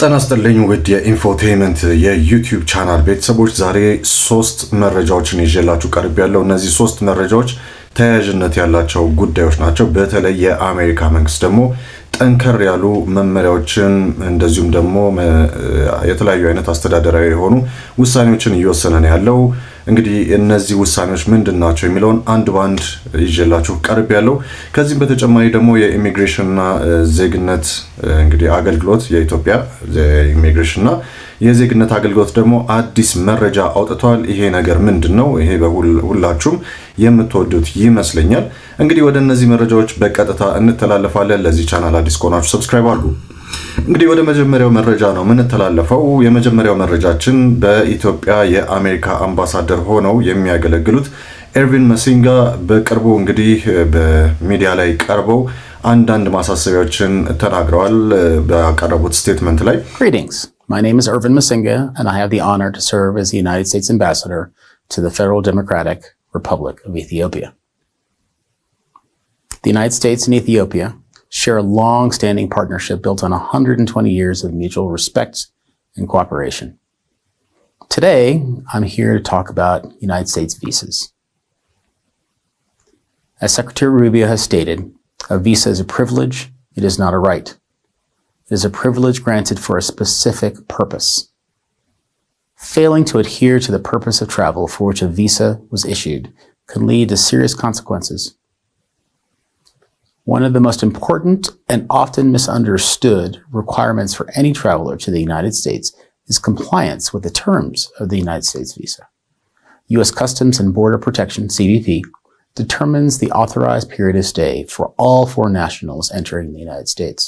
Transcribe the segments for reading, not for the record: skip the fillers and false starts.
ጤና ይስጥልኝ ውድ የኢንፎቴይመንት የዩቲዩብ ቻናል ቤተሰቦች፣ ዛሬ 3 መረጃዎችን ይዤላችሁ ቀርቤያለሁ። እነዚህ 3 መረጃዎች ተያያዥነት ያላቸው ጉዳዮች ናቸው። በተለይ የአሜሪካ መንግስት ደግሞ ጠንከር ያሉ መመሪያዎችን እንደዚሁም ደግሞ የተለያዩ አይነት አስተዳደራዊ የሆኑ ውሳኔዎችን እየወሰነ ነው ያለው። እንግዲህ እነዚህ ውሳኔዎች ምንድናቸው የሚለውን አንድ ባንድ ይዤላችሁ ቀርቤያለሁ። ከዚህም በተጨማሪ ደግሞ የኢሚግሬሽንና ዜግነት እንግዲህ አገልግሎት የኢትዮጵያ ኢሚግሬሽንና የዜግነት አገልግሎት ደግሞ አዲስ መረጃ አውጥቷል። ይሄ ነገር ምንድነው? ይሄ ሁላችሁም የምትወዱት ይመስለኛል። እንግዲህ ወደ እነዚህ መረጃዎች በቀጥታ እንተላለፋለን። ለዚህ ቻናል አዲስ ከሆናችሁ ሰብስክራይብ አድርጉ። እንግዲህ ወደ መጀመሪያው መረጃ ነው የምንተላለፈው። የመጀመሪያው መረጃችን በኢትዮጵያ የአሜሪካ አምባሳደር ሆነው የሚያገለግሉት ኤርቪን መሲንጋ በቅርቡ እንግዲህ በሚዲያ ላይ ቀርበው አንዳንድ ማሳሰቢያዎችን ተናግረዋል። ባቀረቡት ስቴትመንት ላይ Greetings. My name is Irvin Masinga and I have the honor to serve as the United States Ambassador to the Federal Democratic Republic of Ethiopia. The United States and Ethiopia share a long-standing partnership built on 120 years of mutual respect and cooperation. Today, I'm here to talk about United States visas. As Secretary Rubio has stated, a visa is a privilege, it is not a right. It is a privilege granted for a specific purpose. Failing to adhere to the purpose of travel for which a visa was issued can lead to serious consequences. One of the most important and often misunderstood requirements for any traveler to the United States is compliance with the terms of the United States visa. U.S. Customs and Border Protection, CBP, determines the authorized period of stay for all foreign nationals entering the United States.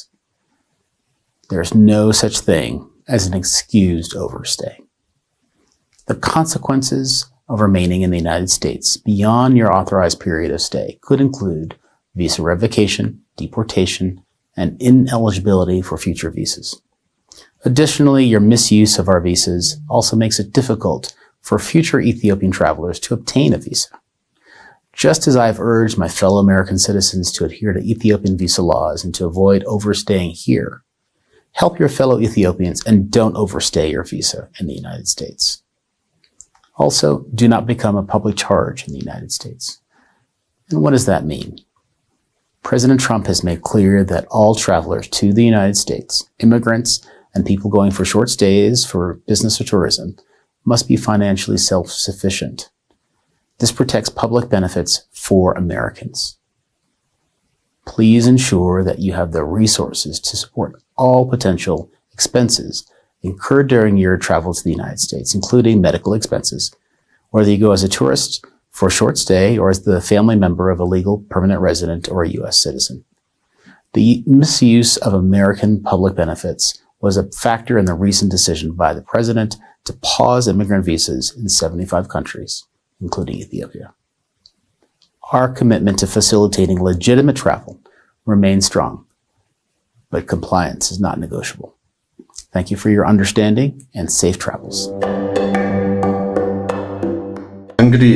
There is no such thing as an excused overstay. The consequences of remaining in the United States beyond your authorized period of stay could include visa revocation, deportation, and ineligibility for future visas. Additionally, your misuse of our visas also makes it difficult for future Ethiopian travelers to obtain a visa. Just as I've urged my fellow American citizens to adhere to Ethiopian visa laws and to avoid overstaying here, help your fellow Ethiopians and don't overstay your visa in the United States. Also, do not become a public charge in the United States. And what does that mean? President Trump has made clear that all travelers to the United States, immigrants and people going for short stays for business or tourism, must be financially self-sufficient. This protects public benefits for Americans. Please ensure that you have the resources to support all potential expenses incurred during your travel to the United States, including medical expenses, whether you go as a tourist, for a short stay, or as the family member of a legal permanent resident or a U.S. citizen. The misuse of American public benefits was a factor in the recent decision by the president to pause immigrant visas in 75 countries, including Ethiopia. Our commitment to facilitating legitimate travel remains strong, but compliance is not negotiable. Thank you for your understanding and safe travels. እንግዲህ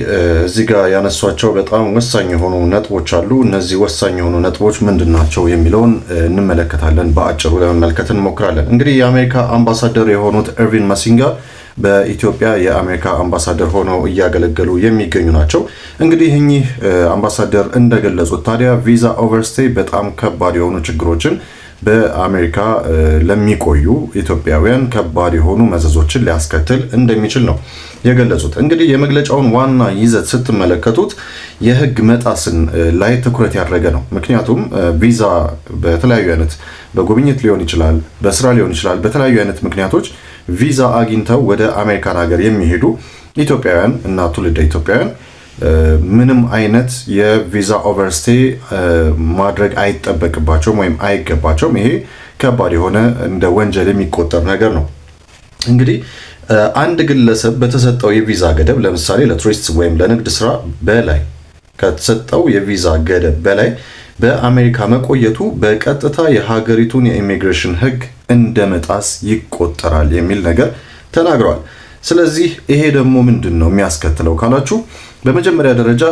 እዚህ ጋር ያነሷቸው በጣም ወሳኝ የሆኑ ነጥቦች አሉ። እነዚህ ወሳኝ የሆኑ ነጥቦች ምንድናቸው የሚለውን እንመለከታለን። በአጭሩ ለመመልከት እንሞክራለን። እንግዲህ የአሜሪካ አምባሳደር የሆኑት ኤርቪን መሲንጋ በኢትዮጵያ የአሜሪካ አምባሳደር ሆነው እያገለገሉ የሚገኙ ናቸው። እንግዲህ እኚህ አምባሳደር እንደገለጹት ታዲያ ቪዛ ኦቨርስቴይ በጣም ከባድ የሆኑ ችግሮችን በአሜሪካ ለሚቆዩ ኢትዮጵያውያን ከባድ የሆኑ መዘዞችን ሊያስከትል እንደሚችል ነው የገለጹት። እንግዲህ የመግለጫውን ዋና ይዘት ስትመለከቱት የህግ መጣስን ላይ ትኩረት ያደረገ ነው። ምክንያቱም ቪዛ በተለያዩ አይነት በጉብኝት ሊሆን ይችላል፣ በስራ ሊሆን ይችላል፣ በተለያዩ አይነት ምክንያቶች ቪዛ አግኝተው ወደ አሜሪካን ሀገር የሚሄዱ ኢትዮጵያውያን እና ትውልደ ኢትዮጵያውያን ምንም አይነት የቪዛ ኦቨርስቴይ ማድረግ አይጠበቅባቸውም ወይም አይገባቸውም። ይሄ ከባድ የሆነ እንደ ወንጀል የሚቆጠር ነገር ነው። እንግዲህ አንድ ግለሰብ በተሰጠው የቪዛ ገደብ ለምሳሌ ለቱሪስት ወይም ለንግድ ስራ በላይ ከተሰጠው የቪዛ ገደብ በላይ በአሜሪካ መቆየቱ በቀጥታ የሀገሪቱን የኢሚግሬሽን ህግ እንደመጣስ ይቆጠራል የሚል ነገር ተናግረዋል። ስለዚህ ይሄ ደግሞ ምንድነው የሚያስከትለው ካላችሁ በመጀመሪያ ደረጃ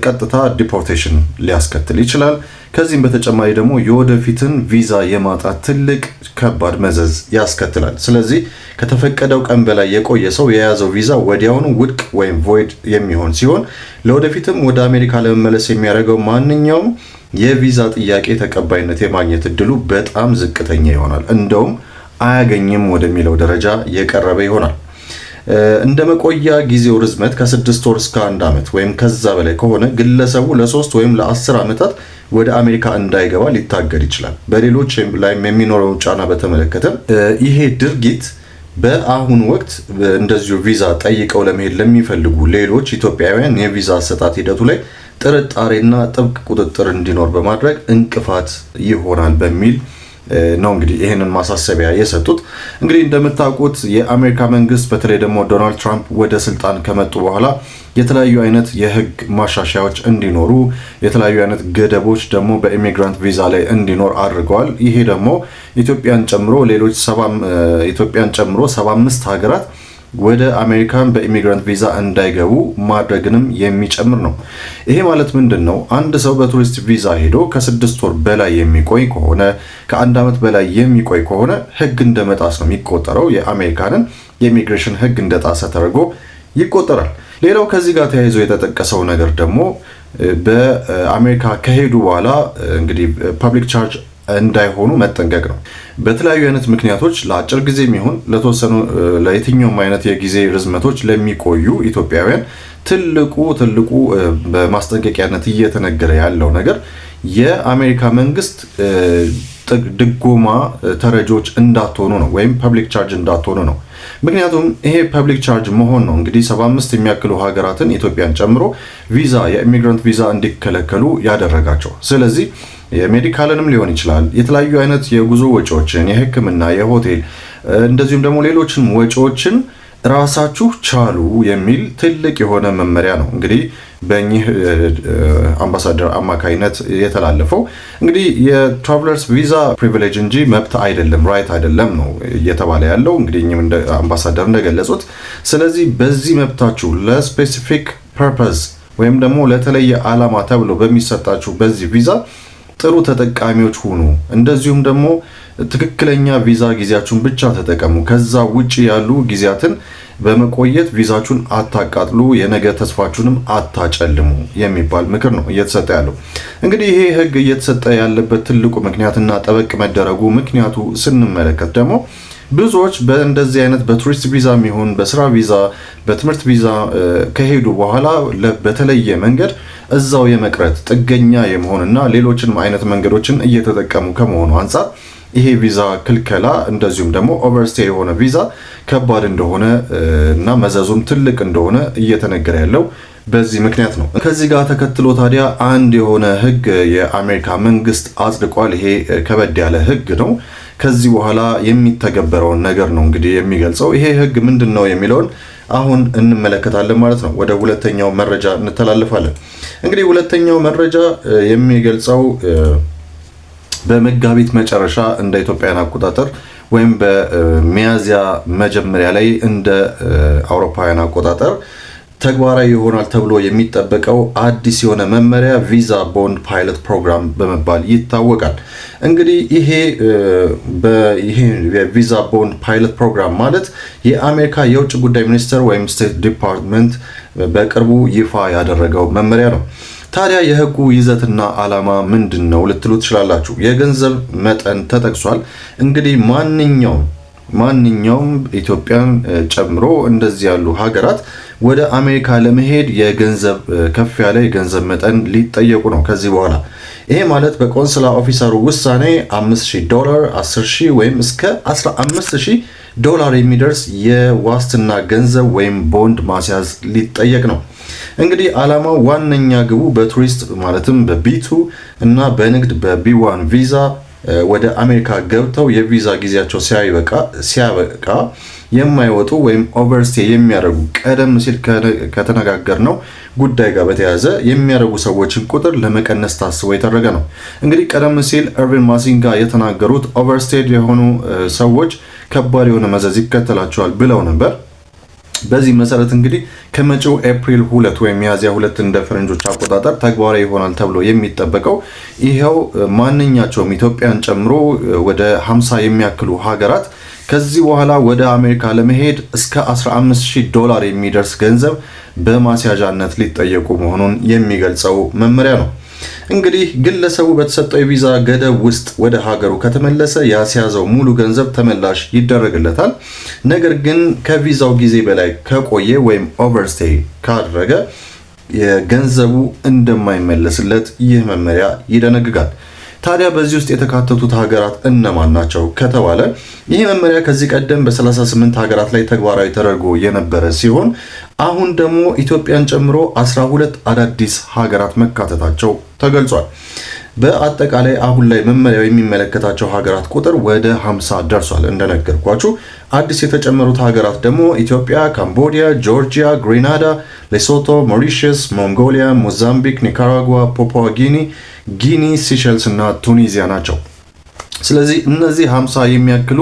ቀጥታ ዲፖርቴሽን ሊያስከትል ይችላል። ከዚህም በተጨማሪ ደግሞ የወደፊትን ቪዛ የማጣት ትልቅ ከባድ መዘዝ ያስከትላል። ስለዚህ ከተፈቀደው ቀን በላይ የቆየ ሰው የያዘው ቪዛ ወዲያውኑ ውድቅ ወይም ቮይድ የሚሆን ሲሆን ለወደፊትም ወደ አሜሪካ ለመመለስ የሚያደርገው ማንኛውም የቪዛ ጥያቄ ተቀባይነት የማግኘት እድሉ በጣም ዝቅተኛ ይሆናል። እንደውም አያገኝም ወደሚለው ደረጃ የቀረበ ይሆናል። እንደ መቆያ ጊዜው ርዝመት ከ6 ወር እስከ 1 ዓመት ወይም ከዛ በላይ ከሆነ ግለሰቡ ለ3 ወይም ለ10 ዓመታት ወደ አሜሪካ እንዳይገባ ሊታገድ ይችላል። በሌሎች ላይ የሚኖረው ጫና በተመለከተ ይሄ ድርጊት በአሁኑ ወቅት እንደዚሁ ቪዛ ጠይቀው ለመሄድ ለሚፈልጉ ሌሎች ኢትዮጵያውያን የቪዛ አሰጣጥ ሂደቱ ላይ ጥርጣሬና ጥብቅ ቁጥጥር እንዲኖር በማድረግ እንቅፋት ይሆናል በሚል ነው እንግዲህ ይህንን ማሳሰቢያ የሰጡት። እንግዲህ እንደምታውቁት የአሜሪካ መንግስት በተለይ ደግሞ ዶናልድ ትራምፕ ወደ ስልጣን ከመጡ በኋላ የተለያዩ አይነት የህግ ማሻሻያዎች እንዲኖሩ፣ የተለያዩ አይነት ገደቦች ደግሞ በኢሚግራንት ቪዛ ላይ እንዲኖር አድርገዋል። ይሄ ደግሞ ኢትዮጵያን ጨምሮ 75 ሀገራት ወደ አሜሪካን በኢሚግራንት ቪዛ እንዳይገቡ ማድረግንም የሚጨምር ነው። ይሄ ማለት ምንድን ነው? አንድ ሰው በቱሪስት ቪዛ ሄዶ ከ6 ወር በላይ የሚቆይ ከሆነ ከ1 ዓመት በላይ የሚቆይ ከሆነ ህግ እንደመጣስ ነው የሚቆጠረው። የአሜሪካንን የኢሚግሬሽን ህግ እንደጣሰ ተደርጎ ይቆጠራል። ሌላው ከዚህ ጋር ተያይዞ የተጠቀሰው ነገር ደግሞ በአሜሪካ ከሄዱ በኋላ እንግዲህ ፐብሊክ ቻርጅ እንዳይሆኑ መጠንቀቅ ነው። በተለያዩ አይነት ምክንያቶች ለአጭር ጊዜ የሚሆን ለተወሰኑ ለየትኛውም አይነት የጊዜ ርዝመቶች ለሚቆዩ ኢትዮጵያውያን ትልቁ በማስጠንቀቂያነት እየተነገረ ያለው ነገር የአሜሪካ መንግስት ድጎማ ተረጆች እንዳትሆኑ ነው፣ ወይም ፐብሊክ ቻርጅ እንዳትሆኑ ነው። ምክንያቱም ይሄ ፐብሊክ ቻርጅ መሆን ነው እንግዲህ 75 የሚያክሉ ሀገራትን ኢትዮጵያን ጨምሮ የኢሚግራንት ቪዛ እንዲከለከሉ ያደረጋቸው። ስለዚህ የሜዲካልንም ሊሆን ይችላል፣ የተለያዩ አይነት የጉዞ ወጪዎችን፣ የሕክምና፣ የሆቴል እንደዚሁም ደግሞ ሌሎችን ወጪዎችን ራሳችሁ ቻሉ የሚል ትልቅ የሆነ መመሪያ ነው እንግዲህ በእኚህ አምባሳደር አማካይነት የተላለፈው። እንግዲህ የትራቨለርስ ቪዛ ፕሪቪሌጅ እንጂ መብት አይደለም፣ ራይት አይደለም ነው እየተባለ ያለው እንግዲህ እንደ አምባሳደር እንደገለጹት። ስለዚህ በዚህ መብታችሁ ለስፔሲፊክ ፐርፐዝ ወይም ደግሞ ለተለየ ዓላማ ተብሎ በሚሰጣችሁ በዚህ ቪዛ ጥሩ ተጠቃሚዎች ሁኑ። እንደዚሁም ደግሞ ትክክለኛ ቪዛ ጊዜያችሁን ብቻ ተጠቀሙ። ከዛ ውጪ ያሉ ጊዜያትን በመቆየት ቪዛችሁን አታቃጥሉ፣ የነገ ተስፋችሁንም አታጨልሙ የሚባል ምክር ነው እየተሰጠ ያለው። እንግዲህ ይሄ ህግ እየተሰጠ ያለበት ትልቁ ምክንያትና ጠበቅ መደረጉ ምክንያቱ ስንመለከት ደግሞ ብዙዎች በእንደዚህ አይነት በቱሪስት ቪዛ የሚሆን በስራ ቪዛ፣ በትምህርት ቪዛ ከሄዱ በኋላ በተለየ መንገድ እዛው የመቅረት ጥገኛ የመሆንና ሌሎችንም አይነት መንገዶችን እየተጠቀሙ ከመሆኑ አንጻር ይሄ ቪዛ ክልከላ እንደዚሁም ደግሞ ኦቨርስቴ የሆነ ቪዛ ከባድ እንደሆነ እና መዘዙም ትልቅ እንደሆነ እየተነገረ ያለው በዚህ ምክንያት ነው። ከዚህ ጋር ተከትሎ ታዲያ አንድ የሆነ ህግ የአሜሪካ መንግስት አጽድቋል። ይሄ ከበድ ያለ ህግ ነው። ከዚህ በኋላ የሚተገበረውን ነገር ነው እንግዲህ የሚገልጸው። ይሄ ህግ ምንድን ነው የሚለውን አሁን እንመለከታለን ማለት ነው። ወደ ሁለተኛው መረጃ እንተላለፋለን። እንግዲህ ሁለተኛው መረጃ የሚገልጸው በመጋቢት መጨረሻ እንደ ኢትዮጵያን አቆጣጠር ወይም በሚያዝያ መጀመሪያ ላይ እንደ አውሮፓውያን አቆጣጠር ተግባራዊ ይሆናል ተብሎ የሚጠበቀው አዲስ የሆነ መመሪያ ቪዛ ቦንድ ፓይለት ፕሮግራም በመባል ይታወቃል። እንግዲህ ይሄ የቪዛ ቦንድ ፓይለት ፕሮግራም ማለት የአሜሪካ የውጭ ጉዳይ ሚኒስቴር ወይም ስቴት ዲፓርትመንት በቅርቡ ይፋ ያደረገው መመሪያ ነው። ታዲያ የህጉ ይዘትና ዓላማ ምንድን ነው ልትሉ ትችላላችሁ። የገንዘብ መጠን ተጠቅሷል። እንግዲህ ማንኛውም ኢትዮጵያን ጨምሮ እንደዚህ ያሉ ሀገራት ወደ አሜሪካ ለመሄድ ከፍ ያለ የገንዘብ መጠን ሊጠየቁ ነው ከዚህ በኋላ። ይሄ ማለት በቆንስላ ኦፊሰሩ ውሳኔ $5,000፣ $10,000 ወይም እስከ $15,000 የሚደርስ የዋስትና ገንዘብ ወይም ቦንድ ማስያዝ ሊጠየቅ ነው። እንግዲህ ዓላማው ዋነኛ ግቡ በቱሪስት ማለትም በቢ2 እና በንግድ በቢ1 ቪዛ ወደ አሜሪካ ገብተው የቪዛ ጊዜያቸው ሲያበቃ የማይወጡ ወይም ኦቨርስቴ የሚያደርጉ ቀደም ሲል ከተነጋገርነው ጉዳይ ጋር በተያያዘ የሚያደርጉ ሰዎችን ቁጥር ለመቀነስ ታስቦ የተደረገ ነው። እንግዲህ ቀደም ሲል ኤርቪን ማሲንጋ የተናገሩት ኦቨርስቴድ የሆኑ ሰዎች ከባድ የሆነ መዘዝ ይከተላቸዋል ብለው ነበር። በዚህ መሰረት እንግዲህ ከመጪው ኤፕሪል 2 ወይም ሚያዝያ 2 እንደ ፈረንጆች አቆጣጠር ተግባራዊ ይሆናል ተብሎ የሚጠበቀው ይሄው ማንኛቸውም ኢትዮጵያን ጨምሮ ወደ 50 የሚያክሉ ሀገራት ከዚህ በኋላ ወደ አሜሪካ ለመሄድ እስከ $15,000 የሚደርስ ገንዘብ በማስያዣነት ሊጠየቁ መሆኑን የሚገልጸው መመሪያ ነው። እንግዲህ ግለሰቡ በተሰጠው የቪዛ ገደብ ውስጥ ወደ ሀገሩ ከተመለሰ ያስያዘው ሙሉ ገንዘብ ተመላሽ ይደረግለታል። ነገር ግን ከቪዛው ጊዜ በላይ ከቆየ ወይም ኦቨርስቴይ ካደረገ የገንዘቡ እንደማይመለስለት ይህ መመሪያ ይደነግጋል። ታዲያ በዚህ ውስጥ የተካተቱት ሀገራት እነማን ናቸው ከተባለ ይህ መመሪያ ከዚህ ቀደም በ38 ሀገራት ላይ ተግባራዊ ተደርጎ የነበረ ሲሆን አሁን ደግሞ ኢትዮጵያን ጨምሮ 12 አዳዲስ ሀገራት መካተታቸው ተገልጿል። በአጠቃላይ አሁን ላይ መመሪያው የሚመለከታቸው ሀገራት ቁጥር ወደ 50 ደርሷል። እንደነገርኳችሁ አዲስ የተጨመሩት ሀገራት ደግሞ ኢትዮጵያ፣ ካምቦዲያ፣ ጆርጂያ፣ ግሪናዳ፣ ሌሶቶ፣ ሞሪሸስ፣ ሞንጎሊያ፣ ሞዛምቢክ፣ ኒካራጓ፣ ፓፑዋ ጊኒ፣ ሲሸልስ እና ቱኒዚያ ናቸው። ስለዚህ እነዚህ 50 የሚያክሉ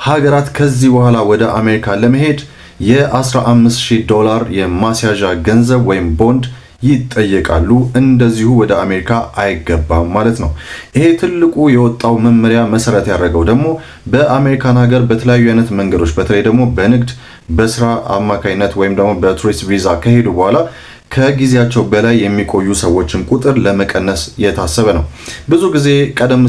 ሀገራት ከዚህ በኋላ ወደ አሜሪካ ለመሄድ $15,000 የማስያዣ ገንዘብ ወይም ቦንድ ይጠየቃሉ። እንደዚሁ ወደ አሜሪካ አይገባም ማለት ነው። ይሄ ትልቁ የወጣው መመሪያ መሰረት ያደረገው ደግሞ በአሜሪካን ሀገር በተለያዩ አይነት መንገዶች በተለይ ደግሞ በንግድ በስራ አማካይነት ወይም ደግሞ በቱሪስት ቪዛ ከሄዱ በኋላ ከጊዜያቸው በላይ የሚቆዩ ሰዎችን ቁጥር ለመቀነስ የታሰበ ነው። ብዙ ጊዜ ቀደም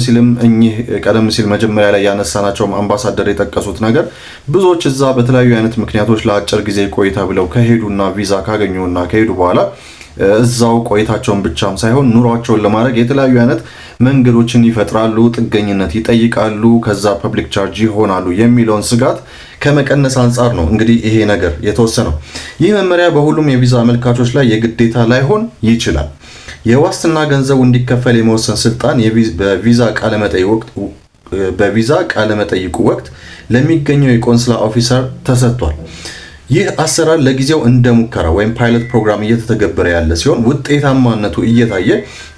ሲል መጀመሪያ ላይ ያነሳናቸው አምባሳደር የጠቀሱት ነገር ብዙዎች እዛ በተለያዩ አይነት ምክንያቶች ለአጭር ጊዜ ቆይታ ብለው ከሄዱና ቪዛ ካገኙና ከሄዱ በኋላ እዛው ቆይታቸውን ብቻም ሳይሆን ኑሯቸውን ለማድረግ የተለያዩ አይነት መንገዶችን ይፈጥራሉ፣ ጥገኝነት ይጠይቃሉ፣ ከዛ ፐብሊክ ቻርጅ ይሆናሉ የሚለውን ስጋት ከመቀነስ አንጻር ነው እንግዲህ ይሄ ነገር የተወሰነው። ይህ መመሪያ በሁሉም የቪዛ አመልካቾች ላይ የግዴታ ላይሆን ይችላል። የዋስትና ገንዘቡ እንዲከፈል የመወሰን ስልጣን በቪዛ ቃለመጠይቁ ወቅት ለሚገኘው የቆንስላ ኦፊሰር ተሰጥቷል። ይህ አሰራር ለጊዜው እንደ ሙከራ ወይም ፓይለት ፕሮግራም እየተተገበረ ያለ ሲሆን ውጤታማነቱ እየታየ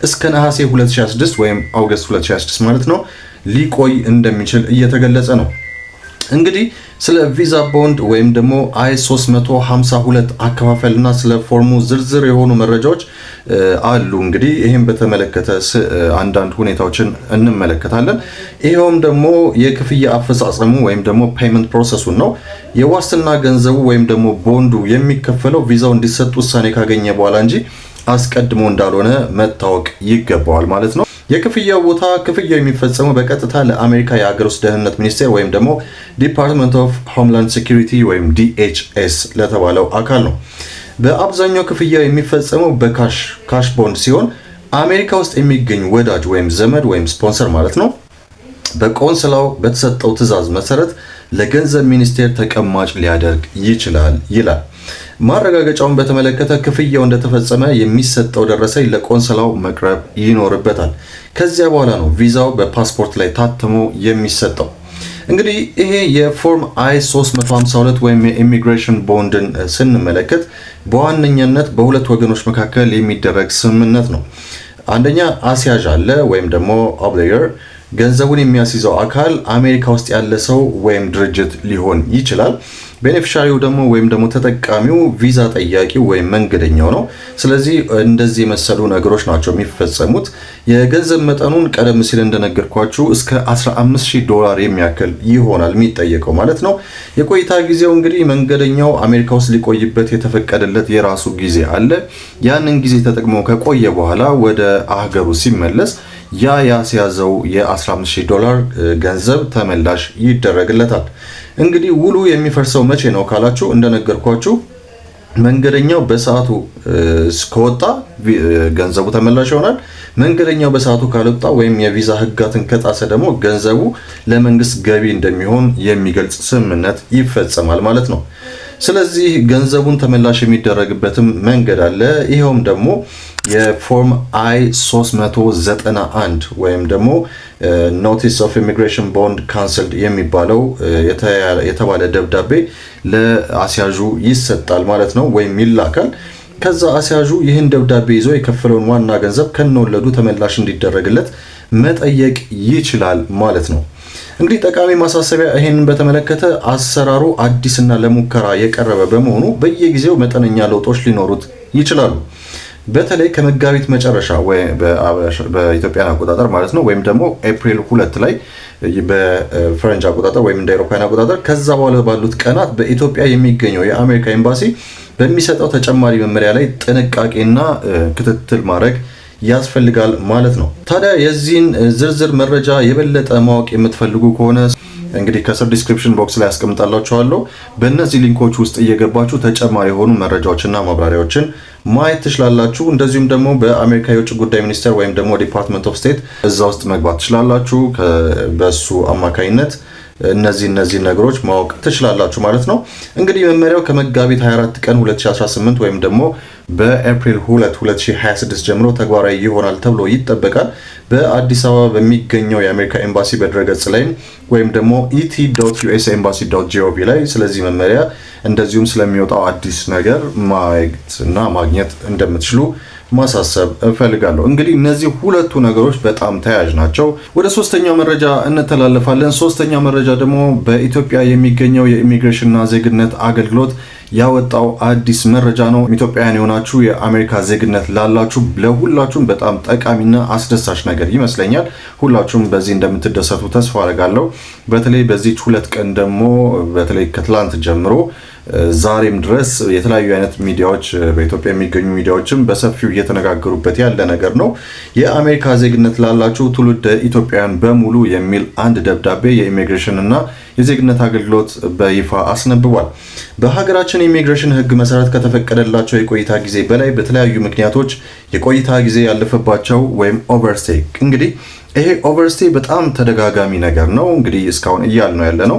እስከ ነሐሴ 2026 ወይም ኦገስት 2026 ማለት ነው ሊቆይ እንደሚችል እየተገለጸ ነው። እንግዲህ ስለ ቪዛ ቦንድ ወይም ደግሞ I-352 አከፋፈልና ስለ ፎርሙ ዝርዝር የሆኑ መረጃዎች አሉ። እንግዲህ ይህም በተመለከተ አንዳንድ ሁኔታዎችን እንመለከታለን። ይሄውም ደግሞ የክፍያ አፈጻጸሙ ወይም ደግሞ ፔመንት ፕሮሰሱን ነው። የዋስትና ገንዘቡ ወይም ደግሞ ቦንዱ የሚከፈለው ቪዛው እንዲሰጥ ውሳኔ ካገኘ በኋላ እንጂ አስቀድሞ እንዳልሆነ መታወቅ ይገባዋል ማለት ነው። የክፍያው ቦታ ክፍያው የሚፈጸመው በቀጥታ ለአሜሪካ የሀገር ውስጥ ደህንነት ሚኒስቴር ወይም ደግሞ ዲፓርትመንት ኦፍ ሆምላንድ ሴኩሪቲ ወይም DHS ለተባለው አካል ነው። በአብዛኛው ክፍያው የሚፈጸመው በካሽ ቦንድ ሲሆን አሜሪካ ውስጥ የሚገኝ ወዳጅ ወይም ዘመድ ወይም ስፖንሰር ማለት ነው በቆንስላው በተሰጠው ትዕዛዝ መሰረት ለገንዘብ ሚኒስቴር ተቀማጭ ሊያደርግ ይችላል ይላል። ማረጋገጫውን በተመለከተ ክፍያው እንደተፈጸመ የሚሰጠው ደረሰኝ ለቆንስላው መቅረብ ይኖርበታል። ከዚያ በኋላ ነው ቪዛው በፓስፖርት ላይ ታትሞ የሚሰጠው። እንግዲህ ይሄ የፎርም I-352 ወይም የኢሚግሬሽን ቦንድን ስንመለከት በዋነኛነት በሁለት ወገኖች መካከል የሚደረግ ስምምነት ነው። አንደኛ አስያዥ አለ ወይም ደግሞ ኦብሊገር። ገንዘቡን የሚያስይዘው አካል አሜሪካ ውስጥ ያለ ሰው ወይም ድርጅት ሊሆን ይችላል። ቤኔፊሻሪው ደግሞ ወይም ደግሞ ተጠቃሚው ቪዛ ጠያቂው ወይም መንገደኛው ነው። ስለዚህ እንደዚህ የመሰሉ ነገሮች ናቸው የሚፈጸሙት። የገንዘብ መጠኑን ቀደም ሲል እንደነገርኳችሁ እስከ $15,000 የሚያክል ይሆናል የሚጠየቀው ማለት ነው። የቆይታ ጊዜው እንግዲህ መንገደኛው አሜሪካ ውስጥ ሊቆይበት የተፈቀደለት የራሱ ጊዜ አለ። ያንን ጊዜ ተጠቅሞ ከቆየ በኋላ ወደ አገሩ ሲመለስ ያስያዘው $15,000 ገንዘብ ተመላሽ ይደረግለታል። እንግዲህ ውሉ የሚፈርሰው መቼ ነው ካላችሁ እንደነገርኳችሁ መንገደኛው በሰዓቱ ከወጣ ገንዘቡ ተመላሽ ይሆናል። መንገደኛው በሰዓቱ ካልወጣ ወይም የቪዛ ሕጋትን ከጣሰ ደግሞ ገንዘቡ ለመንግስት ገቢ እንደሚሆን የሚገልጽ ስምምነት ይፈጸማል ማለት ነው። ስለዚህ ገንዘቡን ተመላሽ የሚደረግበትም መንገድ አለ። ይሄውም ደግሞ የፎርም I-391 ወይም ደግሞ ኖቲስ ኦፍ ኢሚግሬሽን ቦንድ ካንስልድ የሚባለው የተባለ ደብዳቤ ለአስያዡ ይሰጣል ማለት ነው ወይም ይላካል። ከዛ አስያዡ ይህን ደብዳቤ ይዞ የከፈለውን ዋና ገንዘብ ከነወለዱ ተመላሽ እንዲደረግለት መጠየቅ ይችላል ማለት ነው። እንግዲህ ጠቃሚ ማሳሰቢያ ይሄንን በተመለከተ አሰራሩ አዲስና ለሙከራ የቀረበ በመሆኑ በየጊዜው መጠነኛ ለውጦች ሊኖሩት ይችላሉ። በተለይ ከመጋቢት መጨረሻ ወይ በኢትዮጵያን አቆጣጠር ማለት ነው ወይም ደግሞ ኤፕሪል 2 ላይ በፈረንጅ አቆጣጠር ወይም እንደ አውሮፓውያን አቆጣጠር ከዛ በኋላ ባሉት ቀናት በኢትዮጵያ የሚገኘው የአሜሪካ ኤምባሲ በሚሰጠው ተጨማሪ መመሪያ ላይ ጥንቃቄና ክትትል ማድረግ ያስፈልጋል ማለት ነው። ታዲያ የዚህን ዝርዝር መረጃ የበለጠ ማወቅ የምትፈልጉ ከሆነ እንግዲህ ከስር ዲስክሪፕሽን ቦክስ ላይ አስቀምጣላችኋለሁ። በእነዚህ ሊንኮች ውስጥ እየገባችሁ ተጨማሪ የሆኑ መረጃዎችና ማብራሪያዎችን ማየት ትችላላችሁ። እንደዚሁም ደግሞ በአሜሪካ የውጭ ጉዳይ ሚኒስቴር ወይም ደግሞ ዲፓርትመንት ኦፍ ስቴት እዛ ውስጥ መግባት ትችላላችሁ። በሱ አማካኝነት እነዚህ ነገሮች ማወቅ ትችላላችሁ ማለት ነው። እንግዲህ መመሪያው ከመጋቢት 24 ቀን 2018 ወይም ደግሞ በኤፕሪል 2 2026 ጀምሮ ተግባራዊ ይሆናል ተብሎ ይጠበቃል። በአዲስ አበባ በሚገኘው የአሜሪካ ኤምባሲ በድረገጽ ላይ ወይም ደግሞ et.usembassy.gov ላይ ስለዚህ መመሪያ እንደዚሁም ስለሚወጣው አዲስ ነገር ማግኘት እንደምትችሉ ማሳሰብ እፈልጋለሁ። እንግዲህ እነዚህ ሁለቱ ነገሮች በጣም ተያያዥ ናቸው። ወደ ሶስተኛው መረጃ እንተላለፋለን። ሶስተኛው መረጃ ደግሞ በኢትዮጵያ የሚገኘው የኢሚግሬሽንና ዜግነት አገልግሎት ያወጣው አዲስ መረጃ ነው። ኢትዮጵያውያን የሆናችሁ የአሜሪካ ዜግነት ላላችሁ ለሁላችሁም በጣም ጠቃሚና አስደሳች ነገር ይመስለኛል። ሁላችሁም በዚህ እንደምትደሰቱ ተስፋ አደርጋለሁ። በተለይ በዚህ 2 ቀን ደግሞ በተለይ ከትላንት ጀምሮ ዛሬም ድረስ የተለያዩ አይነት ሚዲያዎች በኢትዮጵያ የሚገኙ ሚዲያዎችም በሰፊው እየተነጋገሩበት ያለ ነገር ነው። የአሜሪካ ዜግነት ላላችሁ ትውልደ ኢትዮጵያውያን በሙሉ የሚል አንድ ደብዳቤ የኢሚግሬሽን እና የዜግነት አገልግሎት በይፋ አስነብቧል። በሀገራችን የኢሚግሬሽን ሕግ መሰረት ከተፈቀደላቸው የቆይታ ጊዜ በላይ በተለያዩ ምክንያቶች የቆይታ ጊዜ ያለፈባቸው ወይም ኦቨርስቴይ እንግዲህ ይሄ ኦቨርስቴይ በጣም ተደጋጋሚ ነገር ነው። እንግዲህ እስካሁን እያል ነው ያለ ነው።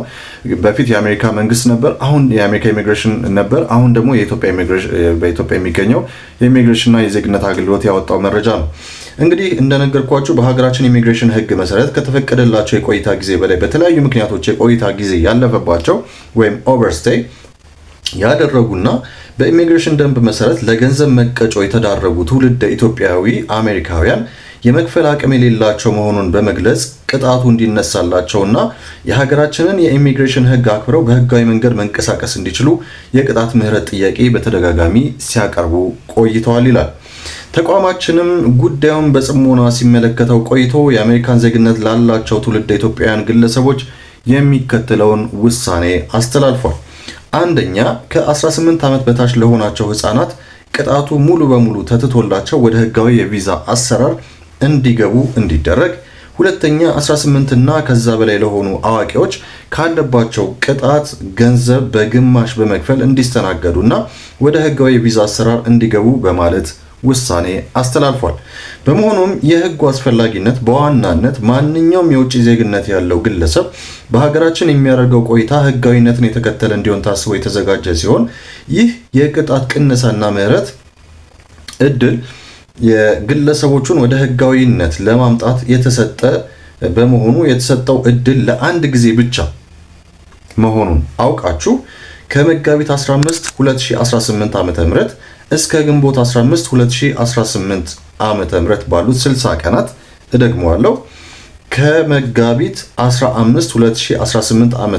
በፊት የአሜሪካ መንግስት ነበር፣ አሁን የአሜሪካ ኢሚግሬሽን ነበር፣ አሁን ደግሞ በኢትዮጵያ የሚገኘው የኢሚግሬሽንና የዜግነት አገልግሎት ያወጣው መረጃ ነው። እንግዲህ እንደነገርኳችሁ በሀገራችን ኢሚግሬሽን ሕግ መሰረት ከተፈቀደላቸው የቆይታ ጊዜ በላይ በተለያዩ ምክንያቶች የቆይታ ጊዜ ያለፈባቸው ወይም ኦቨርስቴይ ያደረጉና በኢሚግሬሽን ደንብ መሰረት ለገንዘብ መቀጮ የተዳረጉ ትውልደ ኢትዮጵያዊ አሜሪካውያን የመክፈል አቅም የሌላቸው መሆኑን በመግለጽ ቅጣቱ እንዲነሳላቸውና የሀገራችንን የኢሚግሬሽን ሕግ አክብረው በህጋዊ መንገድ መንቀሳቀስ እንዲችሉ የቅጣት ምህረት ጥያቄ በተደጋጋሚ ሲያቀርቡ ቆይተዋል ይላል። ተቋማችንም ጉዳዩን በጽሞና ሲመለከተው ቆይቶ የአሜሪካን ዜግነት ላላቸው ትውልደ ኢትዮጵያውያን ግለሰቦች የሚከተለውን ውሳኔ አስተላልፏል። አንደኛ፣ ከ18 ዓመት በታች ለሆናቸው ህፃናት ቅጣቱ ሙሉ በሙሉ ተትቶላቸው ወደ ህጋዊ የቪዛ አሰራር እንዲገቡ እንዲደረግ። ሁለተኛ፣ 18 እና ከዛ በላይ ለሆኑ አዋቂዎች ካለባቸው ቅጣት ገንዘብ በግማሽ በመክፈል እንዲስተናገዱና ወደ ህጋዊ የቪዛ አሰራር እንዲገቡ በማለት ውሳኔ አስተላልፏል። በመሆኑም የህጉ አስፈላጊነት በዋናነት ማንኛውም የውጭ ዜግነት ያለው ግለሰብ በሀገራችን የሚያደርገው ቆይታ ህጋዊነትን የተከተለ እንዲሆን ታስቦ የተዘጋጀ ሲሆን ይህ የቅጣት ቅነሳና ምህረት እድል የግለሰቦቹን ወደ ህጋዊነት ለማምጣት የተሰጠ በመሆኑ የተሰጠው እድል ለአንድ ጊዜ ብቻ መሆኑን አውቃችሁ ከመጋቢት 15 2018 ዓ.ም እስከ ግንቦት 15 2018 ዓ.ም ባሉት 60 ቀናት እደግመዋለሁ። ከመጋቢት 15 2018 ዓ.ም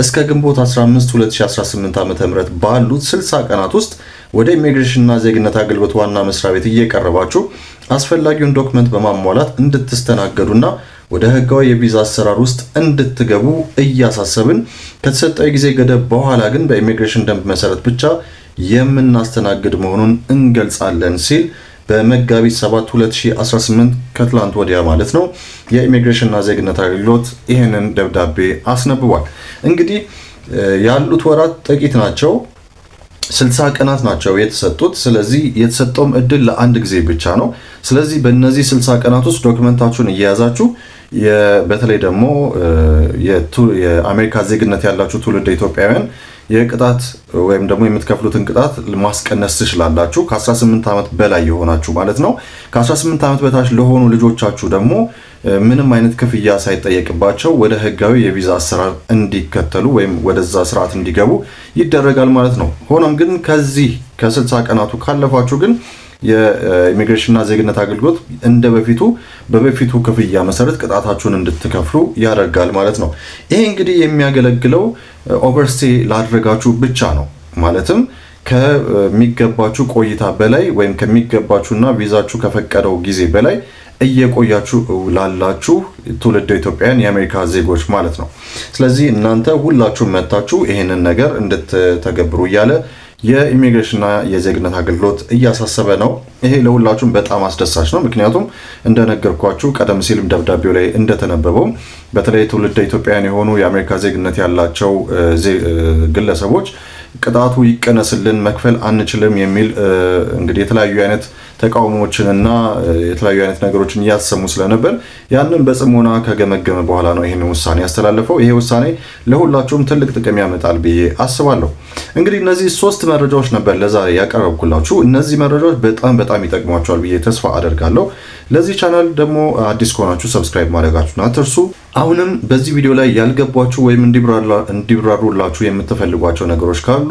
እስከ ግንቦት 15 2018 ዓ.ም ባሉት 60 ቀናት ውስጥ ወደ ኢሚግሬሽንና ዜግነት አገልግሎት ዋና መስሪያ ቤት እየቀረባችሁ አስፈላጊውን ዶክመንት በማሟላት እንድትስተናገዱና ወደ ህጋዊ የቪዛ አሰራር ውስጥ እንድትገቡ እያሳሰብን ከተሰጠው የጊዜ ገደብ በኋላ ግን በኢሚግሬሽን ደንብ መሰረት ብቻ የምናስተናግድ መሆኑን እንገልጻለን ሲል በመጋቢት 7 2018 ከትላንት ወዲያ ማለት ነው የኢሚግሬሽንና ዜግነት አገልግሎት ይህንን ደብዳቤ አስነብቧል። እንግዲህ ያሉት ወራት ጥቂት ናቸው፣ 60 ቀናት ናቸው የተሰጡት። ስለዚህ የተሰጠውም እድል ለአንድ ጊዜ ብቻ ነው። ስለዚህ በእነዚህ 60 ቀናት ውስጥ ዶክመንታችሁን እየያዛችሁ በተለይ ደግሞ የአሜሪካ ዜግነት ያላችሁ ትውልደ ኢትዮጵያውያን የቅጣት ወይም ደግሞ የምትከፍሉትን ቅጣት ማስቀነስ ትችላላችሁ። ከ18 ዓመት በላይ የሆናችሁ ማለት ነው። ከ18 ዓመት በታች ለሆኑ ልጆቻችሁ ደግሞ ምንም አይነት ክፍያ ሳይጠየቅባቸው ወደ ህጋዊ የቪዛ አሰራር እንዲከተሉ ወይም ወደዛ ስርዓት እንዲገቡ ይደረጋል ማለት ነው። ሆኖም ግን ከዚህ ከ60 ቀናቱ ካለፋችሁ ግን የኢሚግሬሽንና ዜግነት አገልግሎት እንደ በበፊቱ ክፍያ መሰረት ቅጣታችሁን እንድትከፍሉ ያደርጋል ማለት ነው። ይሄ እንግዲህ የሚያገለግለው ኦቨርስቴ ላደረጋችሁ ብቻ ነው። ማለትም ከሚገባችሁ ቆይታ በላይ ወይም ከሚገባችሁና ቪዛችሁ ከፈቀደው ጊዜ በላይ እየቆያችሁ ላላችሁ ትውልደ ኢትዮጵያውያን የአሜሪካ ዜጎች ማለት ነው። ስለዚህ እናንተ ሁላችሁም መታችሁ ይሄንን ነገር እንድትተገብሩ እያለ የኢሚግሬሽንና የዜግነት አገልግሎት እያሳሰበ ነው። ይሄ ለሁላችሁም በጣም አስደሳች ነው። ምክንያቱም እንደነገርኳችሁ ቀደም ሲልም ደብዳቤው ላይ እንደተነበበው በተለይ ትውልደ ኢትዮጵያውያን የሆኑ የአሜሪካ ዜግነት ያላቸው ግለሰቦች ቅጣቱ ይቀነስልን፣ መክፈል አንችልም የሚል እንግዲህ የተለያዩ አይነት ተቃውሞዎችንና የተለያዩ አይነት ነገሮችን እያሰሙ ስለነበር ያንን በጽሞና ከገመገመ በኋላ ነው ይህን ውሳኔ ያስተላለፈው። ይሄ ውሳኔ ለሁላችሁም ትልቅ ጥቅም ያመጣል ብዬ አስባለሁ። እንግዲህ እነዚህ 3 መረጃዎች ነበር ለዛሬ ያቀረብኩላችሁ። እነዚህ መረጃዎች በጣም ይጠቅሟቸዋል ብዬ ተስፋ አደርጋለሁ። ለዚህ ቻናል ደግሞ አዲስ ከሆናችሁ ሰብስክራይብ ማድረጋችሁን አትርሱ። አሁንም በዚህ ቪዲዮ ላይ ያልገባችሁ ወይም እንዲብራሩላችሁ የምትፈልጓቸው ነገሮች ካሉ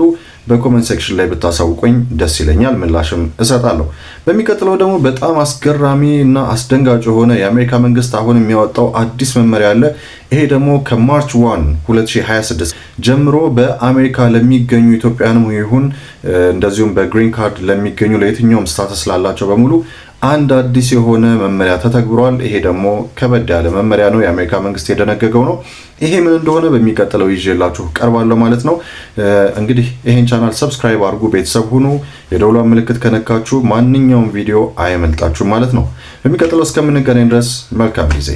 በኮሜንት ሴክሽን ላይ ብታሳውቁኝ ደስ ይለኛል፣ ምላሽም እሰጣለሁ። በሚቀጥለው ደግሞ በጣም አስገራሚ እና አስደንጋጭ የሆነ የአሜሪካ መንግስት አሁን የሚያወጣው አዲስ መመሪያ አለ። ይሄ ደግሞ ከማርች 1 2026 ጀምሮ በአሜሪካ ለሚገኙ ኢትዮጵያውያንም ይሁን እንደዚሁም በግሪን ካርድ ለሚገኙ ለየትኛውም ስታተስ ላላቸው በሙሉ አንድ አዲስ የሆነ መመሪያ ተተግብሯል። ይሄ ደግሞ ከበድ ያለ መመሪያ ነው፣ የአሜሪካ መንግስት የደነገገው ነው። ይሄ ምን እንደሆነ በሚቀጥለው ይዤላችሁ ቀርባለሁ ማለት ነው። እንግዲህ ይሄን ቻናል ሰብስክራይብ አድርጉ፣ ቤተሰብ ሁኑ። የደውሏን ምልክት ከነካችሁ ማንኛውም ቪዲዮ አይመልጣችሁ ማለት ነው። በሚቀጥለው እስከምንገናኝ ድረስ መልካም ጊዜ